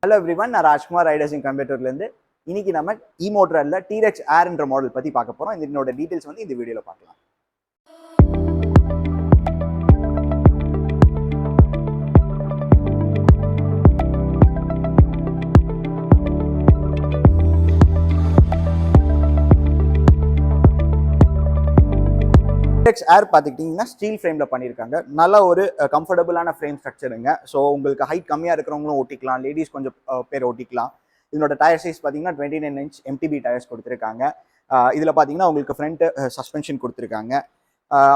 Hello everyone, நான் Rajkumar Riders இன் கம்ப்யூட்டர்லேருந்து இன்னைக்கு நம்ம EMOTORADல Trex Airன்ற மாடல் பற்றி பார்க்க போகிறோம். இதனோட டீட்டெயில்ஸ் வந்து இந்த வீடியோவில் பார்க்கலாம். Trex Air பார்த்துக்கிட்டிங்கன்னா ஸ்டீல் ஃப்ரேமில் பண்ணியிருக்காங்க. நல்ல ஒரு கம்ஃபர்டபுளான ஃப்ரேம் ஸ்ட்ரக்சருங்க. ஸோ உங்களுக்கு ஹைட் கம்மியாக இருக்கிறவங்களும் ஓட்டிக்கலாம், லேடிஸ் கொஞ்சம் பேர் ஓட்டிக்கலாம். இதனோட டயர் சைஸ் பார்த்தீங்கன்னா 29 inch MTB டயர்ஸ் கொடுத்துருக்காங்க. இதில் பார்த்தீங்கன்னா உங்களுக்கு ஃப்ரண்ட் சஸ்பென்ஷன் கொடுத்துருக்காங்க.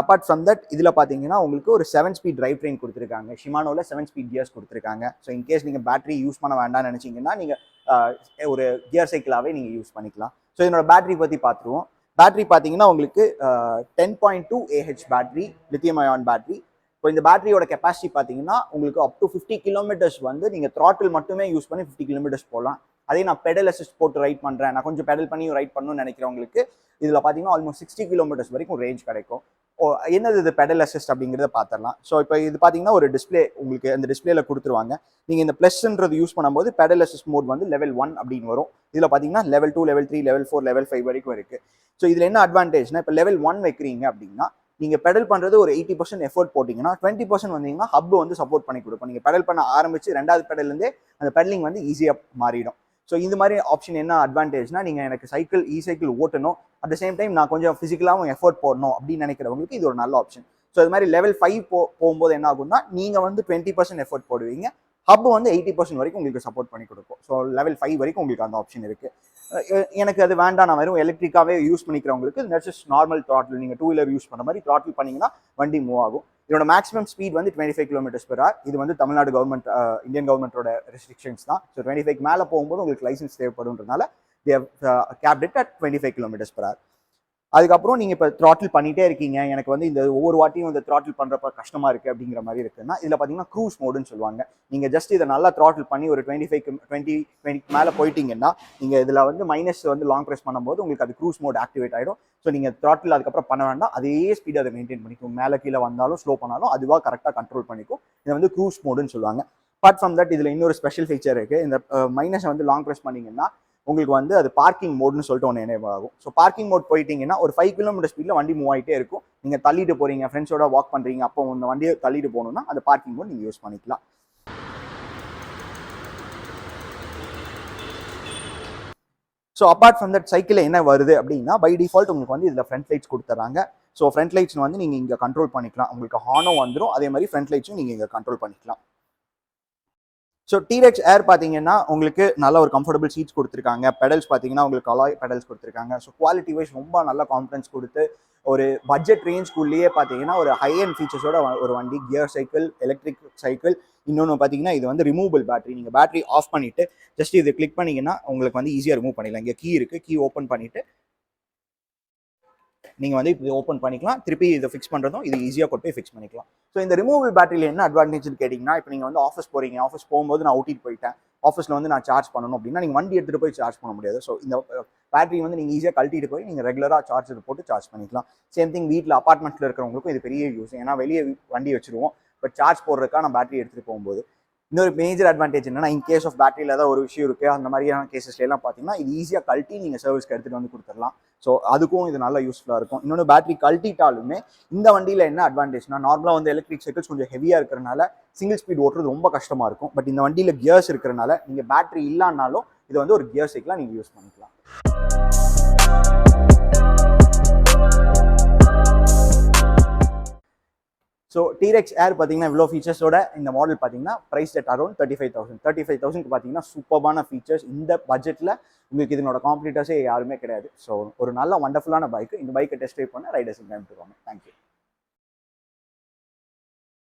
அப்பார்ட் ஃப்ரம் தட் இதில் பார்த்தீங்கன்னா உங்களுக்கு ஒரு 7 ஸ்பீட் டிரைவ் ட்ரெயின் கொடுத்துருக்காங்க. ஷிமானோவில் 7 ஸ்பீட் கியர்ஸ் கொடுத்துருக்காங்க. ஸோ இன்கேஸ் நீங்கள் பேட்டரி யூஸ் பண்ண வேண்டாம்னு நினச்சிங்கன்னா நீங்கள் ஒரு கியர் சைக்கிளாகவே நீங்கள் யூஸ் பண்ணிக்கலாம். ஸோ இதனோட பேட்டரி பற்றி பார்த்துருவோம். பேட்டரி பார்த்தீங்கன்னா உங்களுக்கு 10.2 AH battery, lithium ion battery. இப்போ இந்த பேட்டரியோட கெப்பாசிட்டி பார்த்தீங்கன்னா உங்களுக்கு அப் டு 50 கிலோமீட்டர்ஸ் வந்து நீங்கள் த்ராட்டில் மட்டுமே யூஸ் பண்ணி 50 கிலோமீட்டர்ஸ் போகலாம். அதே நான் பெடல் அசிஸ்ட் போட்டு ரைட் பண்ணுறேன், நான் கொஞ்சம் பெடல் பண்ணி ரைட் பண்ணணும்னு நினைக்கிறவங்களுக்கு இதில் பார்த்தீங்கன்னா ஆல்மோஸ்ட் 60 கிலோமீட்டர்ஸ் வரைக்கும் ரேஞ்ச் கிடைக்கும். என்னது இது பெடல் அசிஸ்ட் அப்படிங்கிறத பார்த்துடலாம். ஸோ இப்போ இது பார்த்தீங்கன்னா ஒரு டிஸ்பிளே உங்களுக்கு அந்த டிஸ்பிளேல கொடுத்துருவாங்க. நீங்கள் இந்த ப்ளஸ்ன்றது யூஸ் பண்ணும்போது பெடல் அசிஸ்ட் மோட் வந்து level 1 அப்படின்னு வரும். இதில் பார்த்தீங்கன்னா level 2, level 3, level 4, level 5 வரைக்கும் இருக்குது. ஸோ இதில் என்ன அட்வான்டேஜ்னா இப்போ level 1 வைக்கிறீங்க அப்படின்னா நீங்கள் பெடல் பண்ணுறது ஒரு 80% எஃபோர்ட் போட்டிங்கன்னா 20% வந்தீங்கன்னா ஹப் வந்து சப்போர்ட் பண்ணி கொடுக்கும். நீங்கள் பெடல் பண்ண ஆரம்பிச்சு 2வது பெடல்லேருந்தே அந்த பெடலிங் வந்து ஈஸியாக மாறிடும். ஸோ இந்த மாதிரி ஆப்ஷன் என்ன அட்வான்டேஜ்னா நீங்கள் எனக்கு சைக்கிள் ஓட்டணும், அட் த சேம் டைம் நான் கொஞ்சம் ஃபிசிக்கலாகவும் எஃபோர்ட் போடணும் அப்படின்னு நினைக்கிறவங்களுக்கு இது ஒரு நல்ல ஆப்ஷன். ஸோ இது மாதிரி level 5 போகும்போது என்ன ஆகும்னா நீங்கள் வந்து 20% எஃபோர்ட் போடுவீங்க, ஹப் வந்து 80% வரைக்கும் உங்களுக்கு சப்போர்ட் பண்ணி கொடுக்கும். ஸோ level 5 வரைக்கும் உங்களுக்கு அந்த ஆப்ஷன் இருக்குது. எனக்கு அது வேண்டாம், நான் வெறும் எலக்ட்ரிக்காகவே யூஸ் பண்ணிக்கிறவங்களுக்கு நெட்ஸ் நார்மல் த்ராட்டில் நீங்கள் 2 வீலர் யூஸ் பண்ண மாதிரி த்ராட்டில் பண்ணிங்கன்னா வண்டி மூவ் ஆகும். இதோட மேக்ஸிமம் ஸ்பீட் வந்து 25 km/h. இது வந்து தமிழ்நாடு கவர்மெண்ட், இந்தியன் கவர்மெண்ட்டோட ரெஸ்ட்ரிக்ஷன்ஸ் தான். ஸோ 25 மேலே போகும்போது உங்களுக்கு லைசன்ஸ் தேவைப்படுன்றதுனால கேப்ட் இட் அட் 25 km/h. அதுக்கப்புறம் நீங்கள் இப்போ த்ராட்டில் பண்ணிகிட்டே இருக்கீங்க, எனக்கு வந்து இந்த ஒவ்வொரு வாட்டியும் இந்த த்ராட்டில் பண்ணுறப்ப கஷ்டமாக இருக்குது அப்படிங்கிற மாதிரி இருக்குன்னா இதில் பார்த்தீங்கன்னா க்ரூஸ் மோடுன்னு சொல்லுவாங்க. நீங்கள் ஜஸ்ட் இதை நல்லா த்ராட்டில் பண்ணி ஒரு 20 மேலே போயிட்டீங்கன்னா நீங்கள் இதில் வந்து மைனஸ் வந்து லாங் ப்ரெஸ் பண்ணும்போது உங்களுக்கு அது க்ரூஸ் மோட் ஆக்டிவேட் ஆகிடும். ஸோ நீங்கள் த்ராட்டில் அதுக்கப்புறம் பண்ண வேண்டாம், அதே ஸ்பீட் அதை மெயின்டைன் பண்ணிக்கும். மேலே கீழே வந்தாலும் ஸ்லோ பண்ணாலும் அதுவாக கரெக்டாக கண்ட்ரோல் பண்ணிக்கும். இதை வந்து க்ரூஸ் மோடுன்னு சொல்லுவாங்க. அப்பார்ட் ஃப்ரம் தட் இதில் இன்னொரு ஸ்பெஷல் ஃபீச்சர் இருக்குது. இந்த மைனஸை வந்து லாங் ப்ரெஸ் பண்ணிங்கன்னா உங்களுக்கு வந்து அது பார்க்கிங் மோட்னு சொல்லிட்டு ஒன்று எனேபிள் ஆகும். ஸோ பார்க்கிங் மோட் போயிட்டீங்கன்னா ஒரு 5 km ஸ்பீடில் வண்டி மூவ் ஆகிட்டே இருக்கும். நீங்கள் தள்ளிட்டு போகிறீங்க, ஃப்ரெண்ட்ஸோட வாக் பண்ணுறீங்க, அப்போ இந்த வண்டியை தள்ளிட்டு போகணுன்னா அந்த பார்க்கிங் மோட் நீங்கள் யூஸ் பண்ணிக்கலாம். ஸோ அப்பார்ட் ஃப்ரம் தட் சைக்கிளில் என்ன வருது அப்படின்னா பை டிஃபால்ட் உங்களுக்கு வந்து இதில் ஃப்ரண்ட் லைட்ஸ் கொடுத்துறாங்க. ஸோ ஃப்ரண்ட் லைட்ஸ் வந்து நீங்கள் இங்கே கண்ட்ரோல் பண்ணிக்கலாம். உங்களுக்கு ஹார்னும் வந்துடும், அதே மாதிரி ஃப்ரண்ட் லைட்ஸும் நீங்கள் இங்கே கண்ட்ரோல் பண்ணிக்கலாம். ஸோ Trex Air பார்த்தீங்கன்னா உங்களுக்கு நல்ல ஒரு கம்ஃபர்டபுள் சீட்ஸ் கொடுத்துருக்காங்க. பெடல்ஸ் பார்த்தீங்கன்னா உங்களுக்கு அலாய் பெடல்ஸ் கொடுத்துருக்காங்க. ஸோ குவாலிட்டி வைஸ் ரொம்ப நல்ல கான்ஃபிடன்ஸ் கொடுத்து ஒரு பட்ஜெட் ரேஞ்ச்குள்ளேயே பார்த்தீங்கன்னா ஒரு ஹை அண்ட் ஃபீச்சர்ஸோட ஒரு வண்டி. Gear cycle, electric cycle. இன்னொன்று பார்த்தீங்கன்னா இது வந்து ரிமூவபிள் பேட்டரி. நீங்கள் பேட்டரி ஆஃப் பண்ணிவிட்டு ஜஸ்ட் இதை கிளிக் பண்ணிங்கன்னா உங்களுக்கு வந்து ஈஸியாக ரிமூவ் பண்ணிடலாம். இங்கே கீ இருக்குது, கீ ஓப்பன் பண்ணிவிட்டு நீங்கள் வந்து இது ஓப்பன் பண்ணிக்கலாம். திருப்பி இதை ஃபிக்ஸ் பண்ணுறதும் இது ஈஸியாக கொண்டு போய் ஃபிக்ஸ் பண்ணிக்கலாம். ஸோ இந்த ரிமூவபிள் பேட்டரியில் என்ன அட்வான்டேஜ்னு கேட்டிங்கன்னா இப்போ நீங்கள் வந்து ஆஃபீஸ் போகிறீங்க, ஆஃபீஸ் போகும்போது நான் ஓட்டிட்டு போயிட்டேன், ஆஃபீஸில் வந்து நான் சார்ஜ் பண்ணணும் அப்படின்னா நீங்கள் வண்டி எடுத்துகிட்டு போய் சார்ஜ் பண்ண முடியாது. ஸோ இந்த பேட்டரி வந்து நீங்கள் ஈஸியாக கழட்டிட்டு போய் நீங்கள் ரெகுலராக சார்ஜர் போட்டு சார்ஜ் பண்ணிக்கலாம். சேம் திங் வீட்டில் அப்பார்ட்மெண்ட்டில் இருக்கிறவங்களுக்கும் இது பெரிய யூஸ். ஏன்னா வெளியே வண்டி வச்சுருவோம், பட் சார்ஜ் போடுறதுக்காக நான் பேட்டரி எடுத்துகிட்டு போகும்போது இன்னொரு மேஜர் அட்வான்டேஜ் என்னன்னா இன் கேஸ் ஆஃப் பேட்டரியில் ஏதாவது ஒரு விஷயம் இருக்குது அந்த மாதிரியான கேசஸ்லாம் பார்த்தீங்கன்னா இது ஈஸியாக கழட்டி நீங்கள் சர்வீஸ்க்கு எடுத்துகிட்டு வந்து கொடுத்துடலாம். ஸோ அதுக்கும் இது நல்லா யூஸ்ஃபுல்லாக இருக்கும். இன்னொன்று பேட்டரி கழட்டிட்டாலுமே இந்த வண்டியில் என்ன அட்வான்டேஜ்னா நார்மலாக வந்து எலக்ட்ரிக் சைக்கிள்ஸ் கொஞ்சம் ஹெவியாக இருக்கிறனால சிங்கிள் ஸ்பீட் ஓட்டுறது ரொம்ப கஷ்டமாக இருக்கும். பட் இந்த வண்டியில் கியர்ஸ் இருக்கிறனால நீங்கள் பேட்டரி இல்லைனாலும் இது வந்து ஒரு கியர் சைக்கிளாக நீங்கள் யூஸ் பண்ணிக்கலாம். ஸோ Trex Air பார்த்தீங்கன்னா இவ்வளோ ஃபீச்சர்ஸோட இந்த மாடல் பார்த்தீங்கன்னா ப்ரைஸ் அட் அரௌண்ட் 35,000 பார்த்தீங்கன்னா சூப்பர்பான ஃபீச்சர்ஸ். இந்த பட்ஜெட்டில் உங்களுக்கு இதனோட காம்படிட்டர்ஸே யாருமே கிடையாது. ஸோ ஒரு நல்ல வண்டர்ஃபுல்லான பைக்கு. இந்த பைக்கை டெஸ்ட் ட்ரைவ் பண்ண ரைடர்ஸ் இன் டைம் டு வாங்க. தேங்க்யூ.